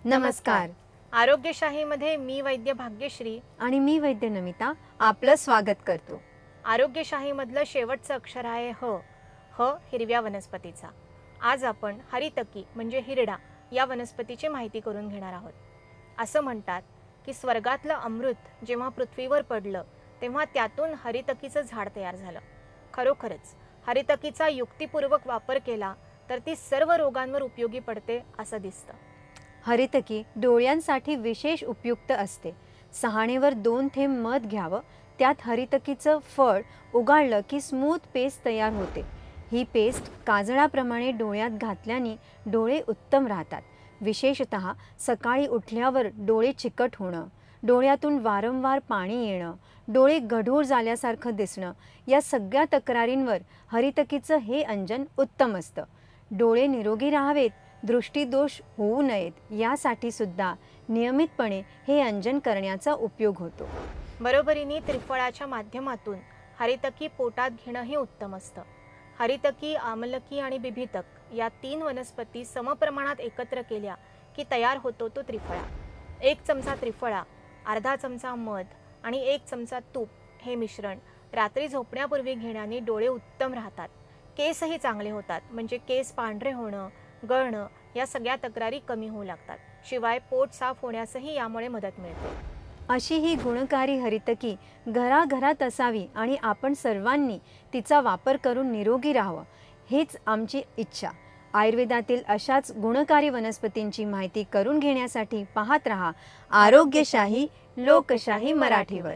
नमस्कार. आरोग्यशाहीमध्ये मी वैद्य भाग्यश्री आणि मी वैद्य नमिता आपलं स्वागत करतो. आरोग्यशाहीमधलं शेवटचं अक्षर आहे ह. ह हिरव्या वनस्पतीचा. आज आपण हरितकी म्हणजे हिरडा या वनस्पतीची माहिती करून घेणार आहोत. असं म्हणतात की स्वर्गातलं अमृत जेव्हा पृथ्वीवर पडलं तेव्हा त्यातून हरितकीचं झाड तयार झालं. खरोखरच हरितकीचा युक्तिपूर्वक वापर केला तर ती सर्व रोगांवर उपयोगी पडते असं दिसतं. हरितकी डोळ्यांसाठी विशेष उपयुक्त असते. सहाणेवर 2 थेंब मध घ्यावं, त्यात हरितकीचं फळ उगाळलं की स्मूथ पेस्ट तयार होते. ही पेस्ट काजळाप्रमाणे डोळ्यात घातल्याने डोळे उत्तम राहतात. विशेषतः सकाळी उठल्यावर डोळे चिकट होणं, डोळ्यातून वारंवार पाणी येणं, डोळे गढूळ झाल्यासारखं दिसणं या सगळ्या तक्रारींवर हरितकीचं हे अंजन उत्तम असतं. डोळे निरोगी राहावेत, दृष्टीदोष होऊ नयेत यासाठी सुद्धा नियमितपणे हे अंजन करण्याचा उपयोग होतो. बरोबरीने त्रिफळाच्या माध्यमातून हरितकी पोटात घेणंही उत्तम असतं. हरितकी, आमलकी आणि बिभितक या 3 वनस्पती समप्रमाणात एकत्र केल्या की तयार होतो तो त्रिफळा. 1 चमचा त्रिफळा, अर्धा चमचा मध आणि 1 चमचा तूप हे मिश्रण रात्री झोपण्यापूर्वी घेण्याने डोळे उत्तम राहतात. केसही चांगले होतात, म्हणजे केस पांढरे होणं, गळणं या सगळ्या तक्रारी कमी होऊ लागतात. शिवाय पोट साफ होण्यासही यामुळे मदत मिळते. अशी ही गुणकारी हरितकी घराघरात असावी आणि आपण सर्वांनी तिचा वापर करून निरोगी राहावं हीच आमची इच्छा. आयुर्वेदातील अशाच गुणकारी वनस्पतींची माहिती करून घेण्यासाठी पाहत रहा आरोग्यशाही लोकशाही मराठीवर.